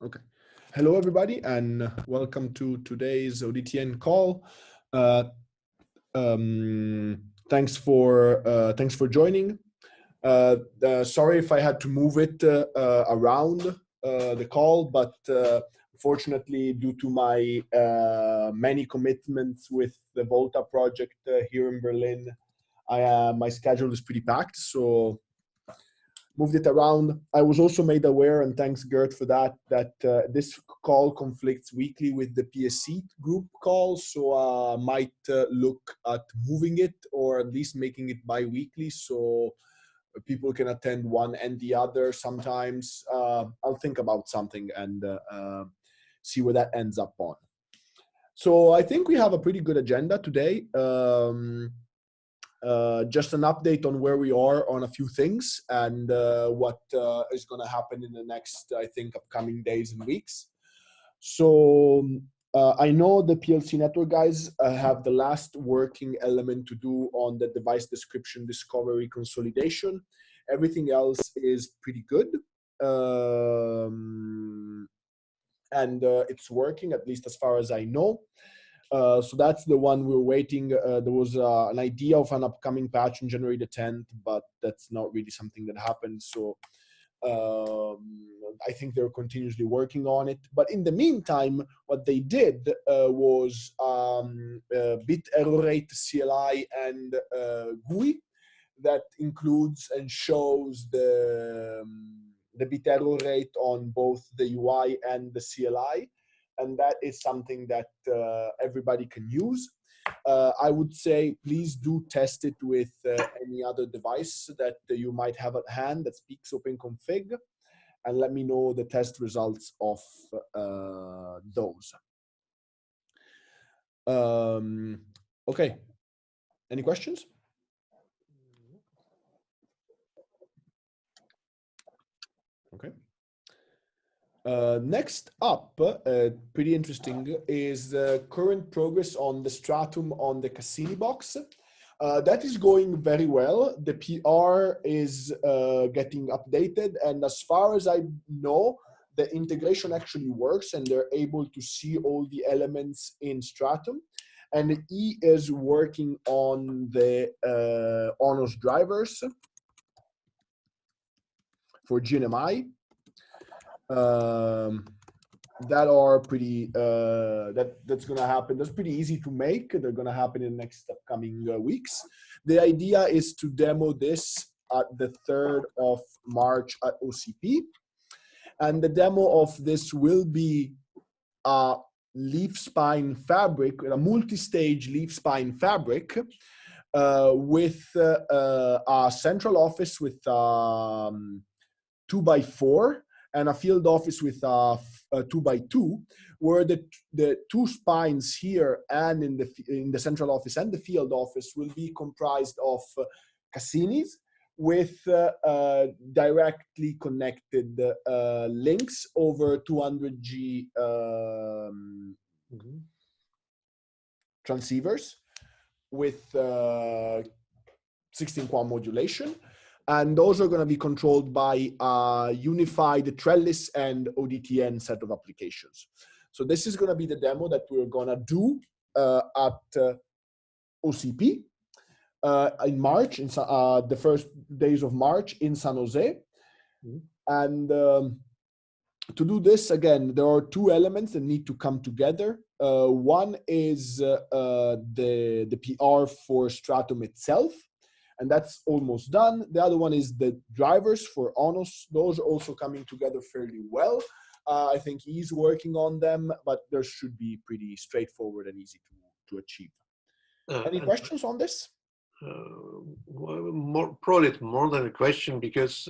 Okay. Hello, everybody, and welcome to today's ODTN call. Thanks for joining. Sorry if I had to move it around the call, but fortunately, due to my many commitments with the Volta project here in Berlin, my schedule is pretty packed. So moved it around. I was also made aware, and thanks Gert for that, that this call conflicts weekly with the PSC group call. So might look at moving it or at least making it bi-weekly so people can attend one and the other. Sometimes I'll think about something and see where that ends up on. So I think we have a pretty good agenda today. Just an update on where we are on a few things and what is going to happen in the next, I think, upcoming days and weeks. So I know the PLC network guys have the last working element to do on the device description discovery consolidation. Everything else is pretty good. And it's working, at least as far as I know. So that's the one we're waiting. There was an idea of an upcoming patch on January the 10th, but that's not really something that happened. So I think they're continuously working on it. But in the meantime, what they did was bit error rate, CLI, and GUI that includes and shows the bit error rate on both the UI and the CLI. And that is something that everybody can use. I would say, please do test it with any other device that you might have at hand that speaks OpenConfig, and let me know the test results of those. Okay, any questions? Okay. Next up, pretty interesting, is the current progress on the Stratum on the Cassini box. That is going very well. The PR is getting updated, and as far as I know, the integration actually works and they're able to see all the elements in Stratum. And E is working on the ONOS drivers for GNMI. That are pretty that's going to happen. That's pretty easy to make. They're going to happen in the next upcoming weeks. The idea is to demo this at the 3rd of March at OCP, and the demo of this will be a leaf spine fabric, a multi-stage leaf spine fabric with a central office with 2x4 and a field office with a 2x2, where the two spines here and in the central office and the field office will be comprised of Cassinis with directly connected links over 200G transceivers with 16-QAM modulation. And those are going to be controlled by a unified trellis and ODTN set of applications. So this is going to be the demo that we're going to do at OCP in March, in the first days of March in San Jose. And to do this, again, there are two elements that need to come together. One is the PR for Stratum itself, and that's almost done. The other one is the drivers for ONOS. Those are also coming together fairly well. I think he's working on them, but they should be pretty straightforward and easy to achieve. Any questions on this? Probably more than a question, because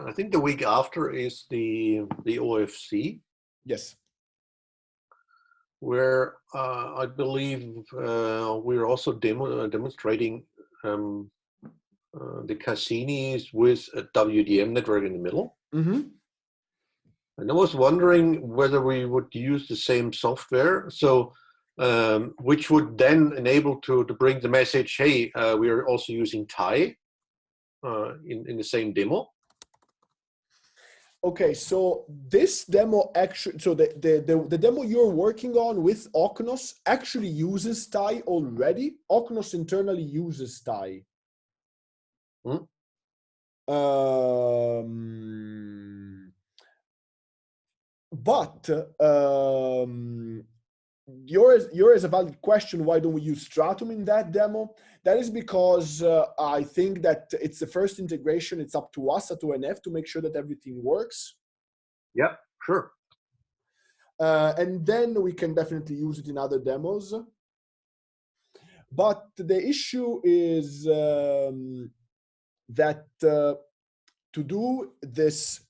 I think the week after is the OFC. Yes. Where I believe we're also demonstrating the Cassinis with a WDM network in the middle. And I was wondering whether we would use the same software, so which would then enable to bring the message, hey, we are also using Tiein in the same demo. Okay, so this demo actually, so the demo you're working on with ONOS actually uses Tiein already. ONOS internally uses Tiein. Hmm? But yours is a valid question. Why don't we use Stratum in that demo? That is because I think that it's the first integration. It's up to us at ONF to make sure that everything works. Yeah, sure. And then we can definitely use it in other demos. But the issue is that to do this,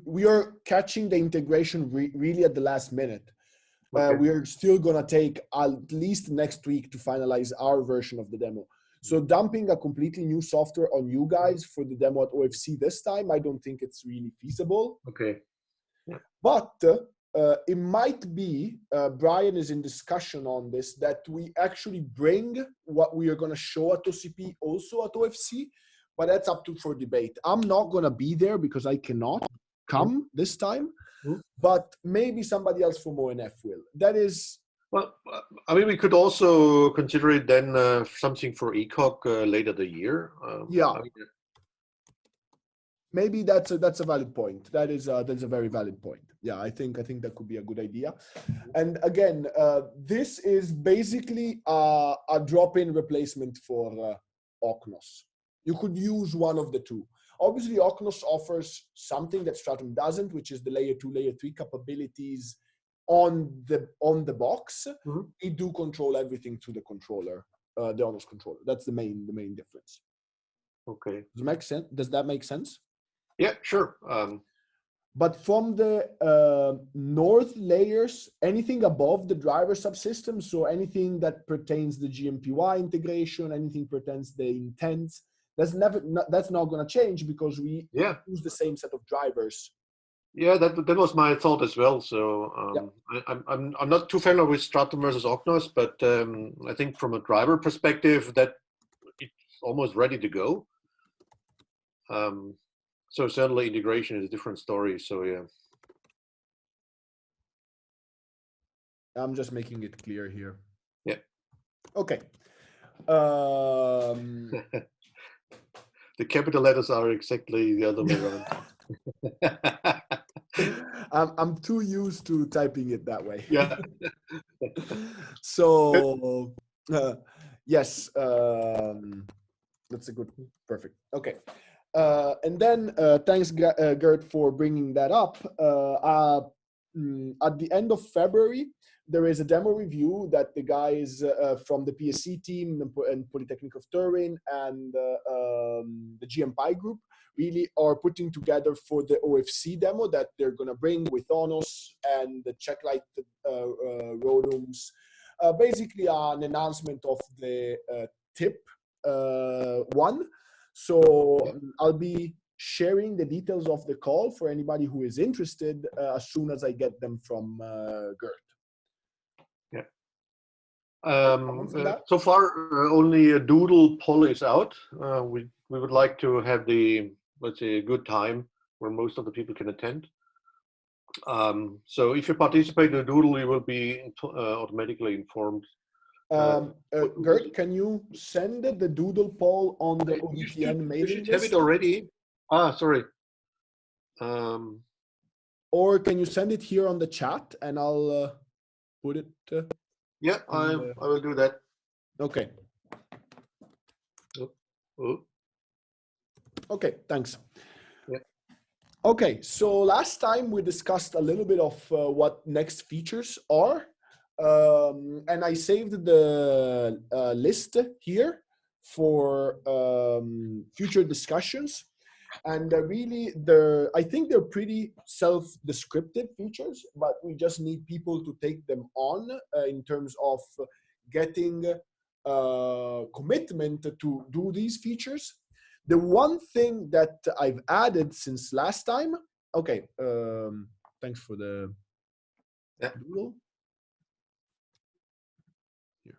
we are catching the integration really at the last minute. Okay. We are still gonna take at least next week to finalize our version of the demo. So dumping a completely new software on you guys for the demo at OFC this time, I don't think it's really feasible. Okay. Yeah. But it might be, Brian is in discussion on this, that we actually bring what we are gonna show at OCP also at OFC, but that's up for debate. I'm not gonna be there because I cannot come this time. But maybe somebody else from ONF will. That is. Well, I mean, we could also consider it then something for ECOG later the year. Yeah. I mean, maybe that's a valid point. That's a very valid point. Yeah, I think that could be a good idea. And again, this is basically a drop-in replacement for ONOS. You could use one of the two. Obviously, ONOS offers something that Stratum doesn't, which is the layer 2, layer 3 capabilities on the box. We do control everything through the controller, the ONOS controller. That's the main difference. Okay. Does that make sense? Yeah, sure. But from the north layers, anything above the driver subsystem, so anything that pertains the GMPY integration, anything pertains the intents, that's not going to change because we use the same set of drivers. Yeah, that was my thought as well. So I'm not too familiar with Stratum versus ONOS, but I think from a driver perspective, that it's almost ready to go. So certainly integration is a different story. So yeah. I'm just making it clear here. Yeah. Okay. The capital letters are exactly the other way around. I'm too used to typing it that way. Yeah. So yes, that's a good, perfect. Okay. And then thanks, Gert, for bringing that up. At the end of February, there is a demo review that the guys from the PSC team and Polytechnic of Turin and the GMPI group really are putting together for the OFC demo that they're going to bring with ONOS and the checklight RODUMs. Basically an announcement of the tip one. So I'll be sharing the details of the call for anybody who is interested as soon as I get them from Gert. Yeah. So far, only a doodle poll is out. We would like to have let's say, a good time where most of the people can attend. So if you participate in the doodle, you will be automatically informed. Gert, can you send the doodle poll on the ODTN mailing list? You should have it already. Sorry. Or can you send it here on the chat and I'll put it? Yeah, I will do that. Okay. Okay, thanks. Yeah. Okay, so last time we discussed a little bit of what next features are. And I saved the list here for future discussions. And really, I think they're pretty self-descriptive features, but we just need people to take them on in terms of getting commitment to do these features. The one thing that I've added since last time, okay, thanks for the doodle. Here.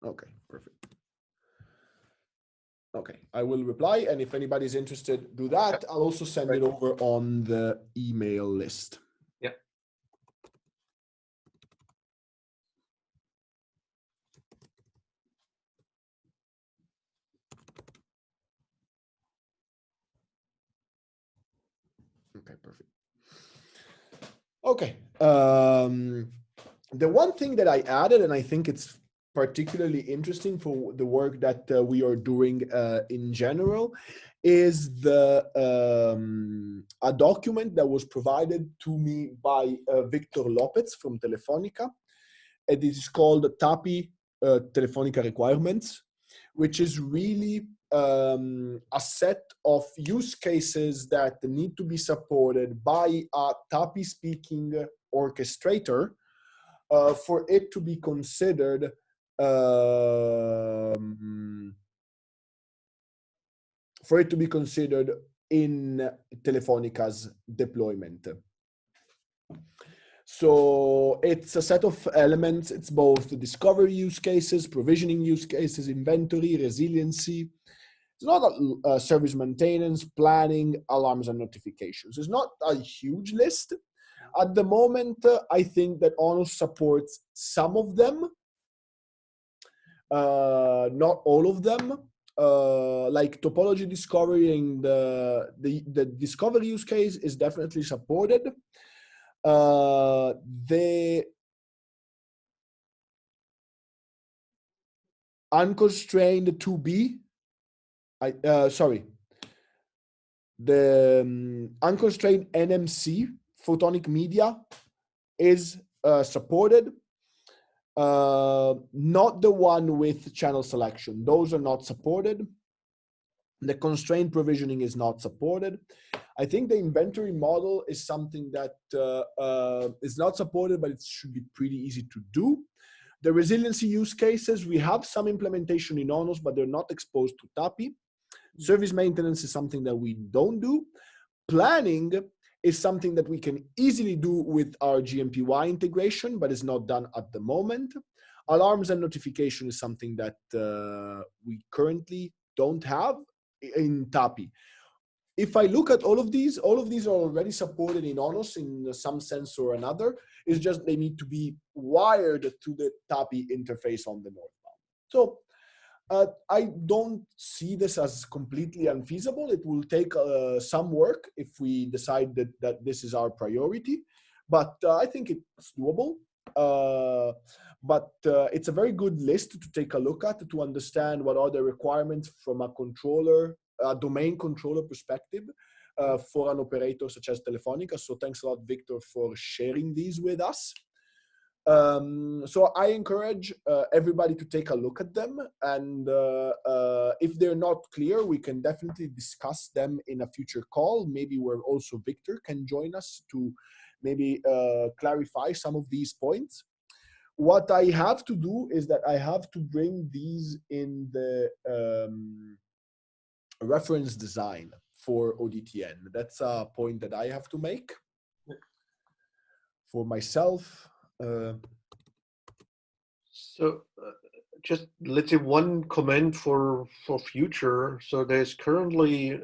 Okay, perfect. Okay, I will reply, and if anybody's interested, do that. I'll also send it over on the email list. Yeah. Okay, perfect. Okay. The one thing that I added, and I think it's particularly interesting for the work that we are doing in general, is a document that was provided to me by Victor Lopez from Telefonica. It is called TAPI Telefonica Requirements, which is really a set of use cases that need to be supported by a TAPI speaking orchestrator for it to be considered in Telefonica's deployment. So it's a set of elements. It's both the discovery use cases, provisioning use cases, inventory, resiliency. It's not a service maintenance, planning, alarms, and notifications. It's not a huge list. At the moment, I think that ONOS supports some of them, not all of them. Like topology discovery and the discovery use case is definitely supported. The unconstrained 2B, the unconstrained NMC photonic media is supported. Not the one with channel selection. Those are not supported. The constrained provisioning is not supported. I think the inventory model is something that is not supported, but it should be pretty easy to do. The resiliency use cases, we have some implementation in ONOS, but they're not exposed to TAPI. Service maintenance is something that we don't do. Planning is something that we can easily do with our GMPY integration, but is not done at the moment. Alarms and notification is something that we currently don't have in TAPI. If I look at all of these are already supported in ONOS in some sense or another. It's just they need to be wired to the TAPI interface on the northbound. So I don't see this as completely unfeasible. It will take some work if we decide that this is our priority, but I think it's doable. But it's a very good list to take a look at to understand what are the requirements from a controller, a domain controller perspective for an operator such as Telefonica. So thanks a lot, Victor, for sharing these with us. So I encourage everybody to take a look at them, and if they're not clear, we can definitely discuss them in a future call, maybe where also Victor can join us to maybe clarify some of these points. What I have to do is that I have to bring these in the reference design for ODTN. That's a point that I have to make for myself. So just let's say one comment for future. So there's currently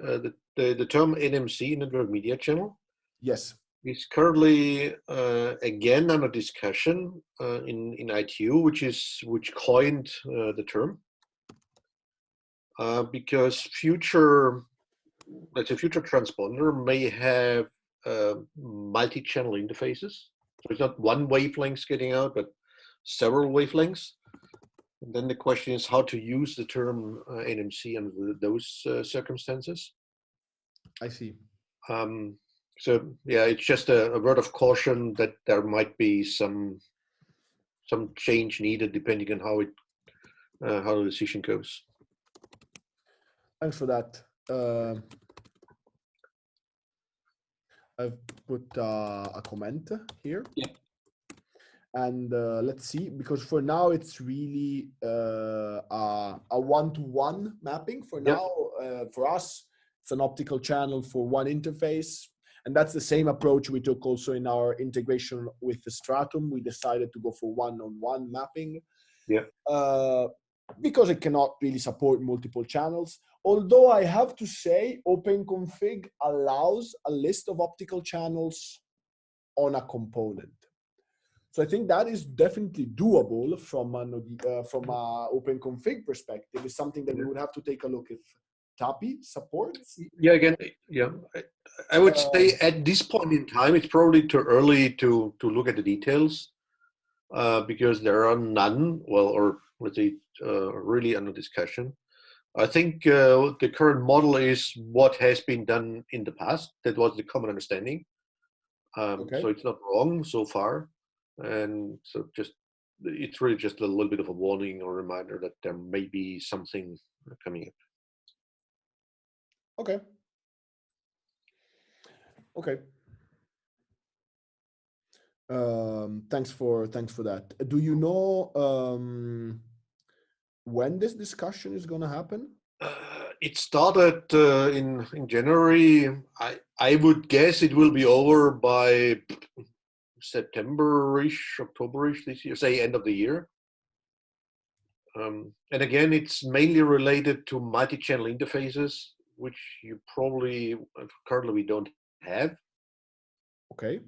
the term NMC, network media channel. Yes. Is currently again under discussion in ITU, which coined the term because future transponder may have multi-channel interfaces. So it's not one wavelength getting out, but several wavelengths. And then the question is how to use the term NMC under those circumstances. I see. So yeah, it's just a word of caution that there might be some change needed depending on how the decision goes. Thanks for that. I've put a comment here. Yeah. And let's see, because for now it's really a one-to-one mapping. For now, for us, it's an optical channel for one interface. And that's the same approach we took also in our integration with the Stratum. We decided to go for one-on-one mapping. Yeah. Because it cannot really support multiple channels. although I have to say, OpenConfig allows a list of optical channels on a component. So I think that is definitely doable from from a OpenConfig perspective. It's something that we would have to take a look if TAPI supports. Yeah, again, yeah, I would say at this point in time, it's probably too early to look at the details because there are none, well, or let's say really under discussion. I think the current model is what has been done in the past. That was the common understanding. Okay. So it's not wrong so far. And so it's really just a little bit of a warning or reminder that there may be something coming up. Okay. Okay. Thanks for that. Do you know when this discussion is going to happen? It started in January. I would guess it will be over by September-ish, October-ish this year, say end of the year. And again, it's mainly related to multi-channel interfaces, which you probably currently we don't have. Okay.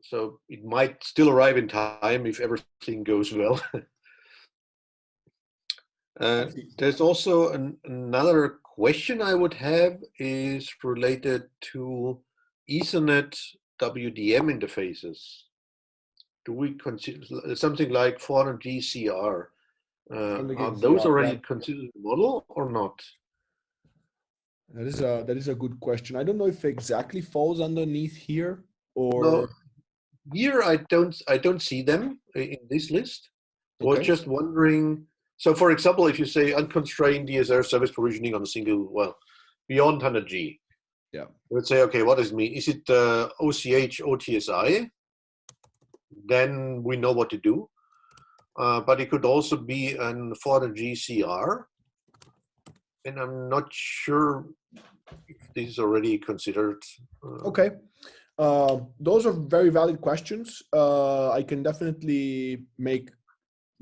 So it might still arrive in time if everything goes well. There's also another question I would have is related to Ethernet WDM interfaces. Do we consider something like 400G CR? Are those already considered a model or not? That is a good question. I don't know if it exactly falls underneath here or no, here I don't see them in this list. I was just wondering. So, for example, if you say unconstrained DSR service provisioning on a single, well, beyond 100G, yeah, let's say, okay, what does it mean? Is it OCH OTSI? Then we know what to do. But it could also be an 400G CR, and I'm not sure if this is already considered. Okay. Those are very valid questions. I can definitely make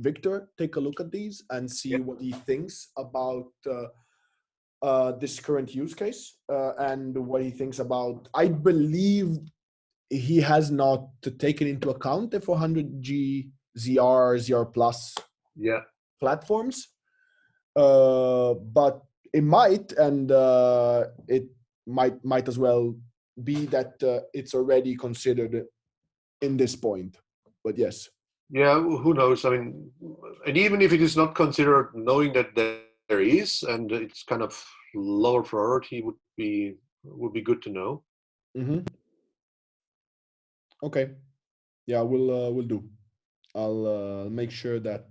Victor take a look at these and see what he thinks about this current use case and what he thinks about. I believe he has not taken into account the 400G ZR Plus platforms, but it might, and it might as well be that it's already considered in this point. But yes. Yeah, who knows? I mean, and even if it is not considered, knowing that there is, and it's kind of lower priority would be good to know. Mm-hmm. Okay. Yeah, we'll do. I'll make sure that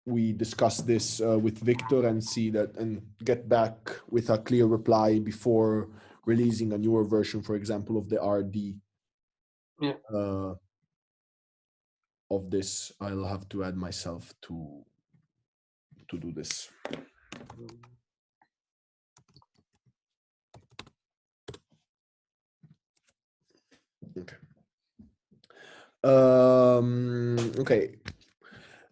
we discuss this with Victor and see that and get back with a clear reply before releasing a newer version, for example, of the RD. Of this. I'll have to add myself to do this. Okay. Okay.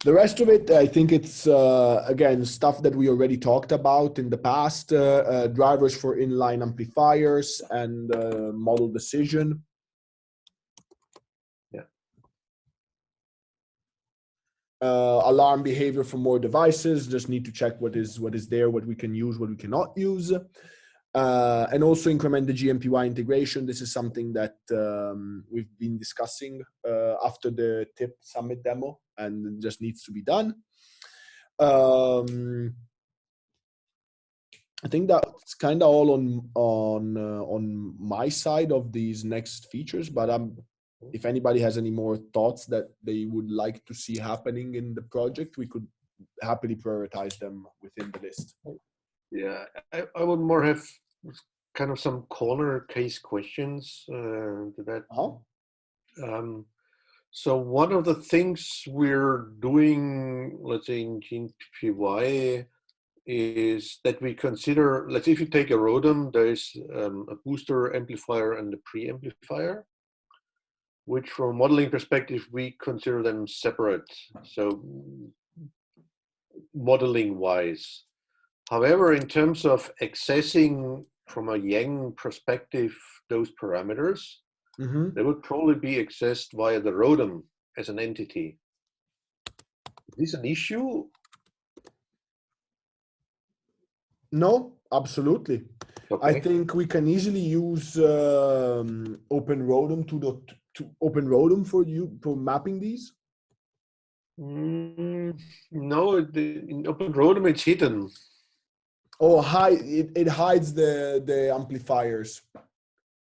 The rest of it, I think it's, again, stuff that we already talked about in the past, drivers for inline amplifiers and model decision. Yeah. Alarm behavior for more devices, just need to check what is there, what we can use, what we cannot use. And also increment the GMPY integration. This is something that we've been discussing after the TIP Summit demo, and it just needs to be done. I think that's kind of all on my side of these next features. But if anybody has any more thoughts that they would like to see happening in the project, we could happily prioritize them within the list. Yeah, I would more have kind of some corner case questions to that. So one of the things we're doing, let's say in GMPY, is that we consider, let's say if you take a ROADM, there is a booster amplifier and a preamplifier. which from a modeling perspective, we consider them separate. So modeling wise. However, in terms of accessing from a Yang perspective, those parameters, they would probably be accessed via the RODM as an entity. Is this an issue? No, absolutely. Okay. I think we can easily use OpenRODM to OpenRODM for mapping these. No, in OpenRODM it's hidden. Oh, it hides the amplifiers.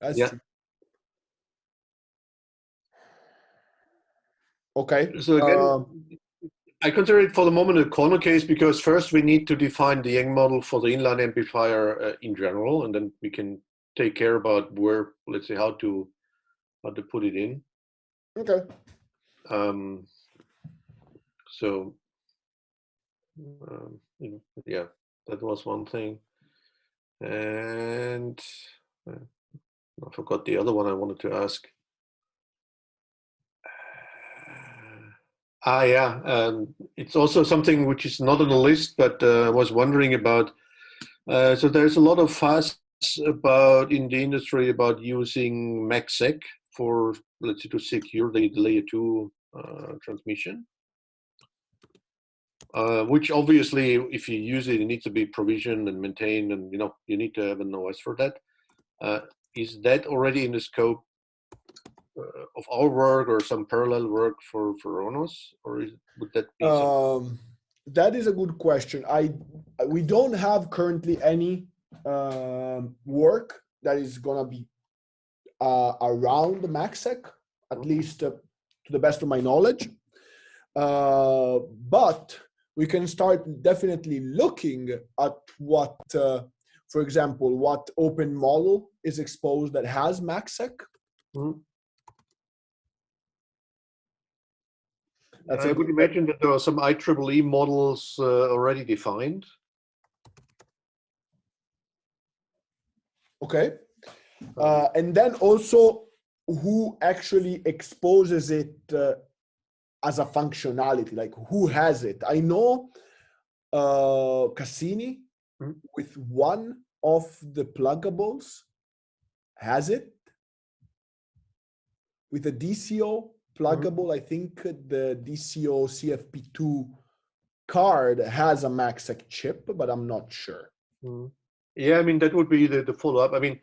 That's true. Okay. So again, I consider it for the moment a corner case because first we need to define the Yang model for the inline amplifier in general, and then we can take care about where, let's say, how to put it in. Okay. So yeah, that was one thing, and I forgot the other one I wanted to ask. It's also something which is not on the list, but I was wondering about. So there's a lot of fuss about in the industry about using MACsec for, let's say, to secure the layer 2 transmission. Which obviously, if you use it, it needs to be provisioned and maintained, and you need to have an OS for that. Is that already in the scope of our work or some parallel work for ONOS, or would that be something? That is a good question. We don't have currently any work that is gonna be around the MACsec, at least to the best of my knowledge. But we can start definitely looking at what, for example, what open model is exposed that has MACsec. I would imagine that there are some IEEE models already defined. Okay. And then also who actually exposes it as a functionality, like who has it. I know Cassini with one of the pluggables has it. With the DCO pluggable, I think the DCO CFP2 card has a MACsec chip, but I'm not sure. Yeah, I mean, that would be the follow-up. I mean,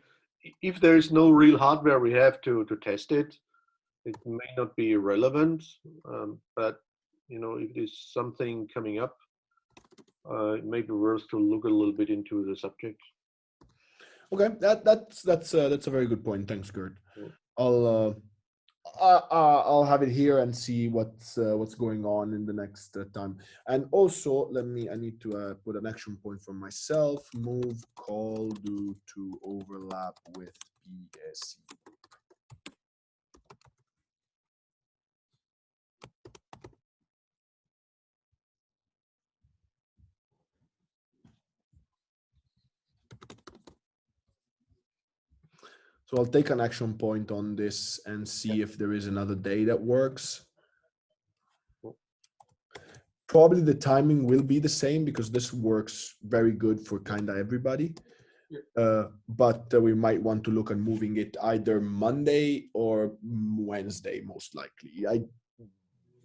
if there is no real hardware we have to test it, it may not be relevant, but if there's something coming up, it may be worth to look a little bit into the subject. Okay, that's a very good point. Thanks, Gert. I'll have it here and see what's going on in the next time. And also, I need to put an action point for myself. Move call due to overlap with PSC. So I'll take an action point on this and see if there is another day that works. Probably the timing will be the same because this works very good for kind of everybody. But we might want to look at moving it either Monday or Wednesday, most likely.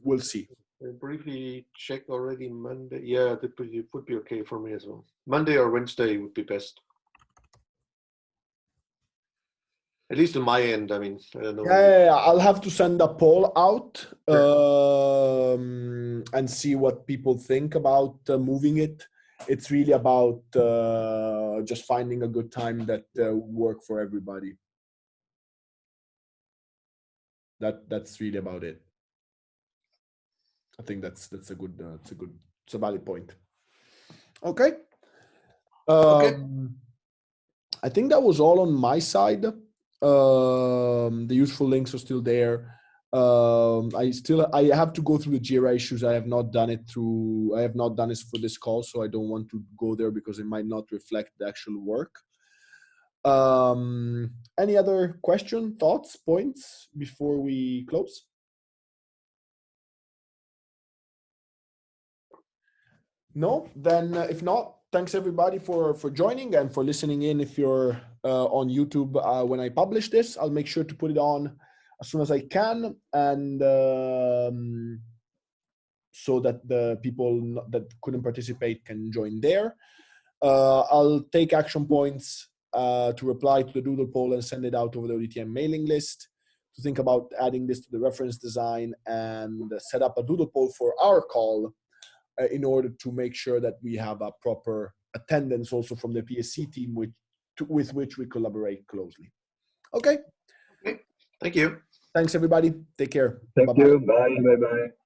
We'll see. I briefly check already Monday. Yeah, that would be okay for me as well. Monday or Wednesday would be best. At least on my end, I mean, I don't know. Yeah, I'll have to send a poll out and see what people think about moving it. It's really about just finding a good time that work for everybody. That's really about it. I think that's a valid point. Okay. Okay. I think that was all on my side. The useful links are still there. I have to go through the Jira issues. I have not done it for this call, so I don't want to go there because it might not reflect the actual work. Any other question, thoughts, points before we close? No? Then if not, thanks everybody for joining and for listening in. If you're on YouTube when I publish this, I'll make sure to put it on as soon as I can, and so that the people that couldn't participate can join there. I'll take action points to reply to the doodle poll and send it out over the ODTN mailing list, to think about adding this to the reference design and set up a doodle poll for our call in order to make sure that we have a proper attendance also from the PSC team with which we collaborate closely. Okay. Okay. Thank you. Thanks everybody. Take care. Thank Bye-bye. you. Bye. Bye-bye.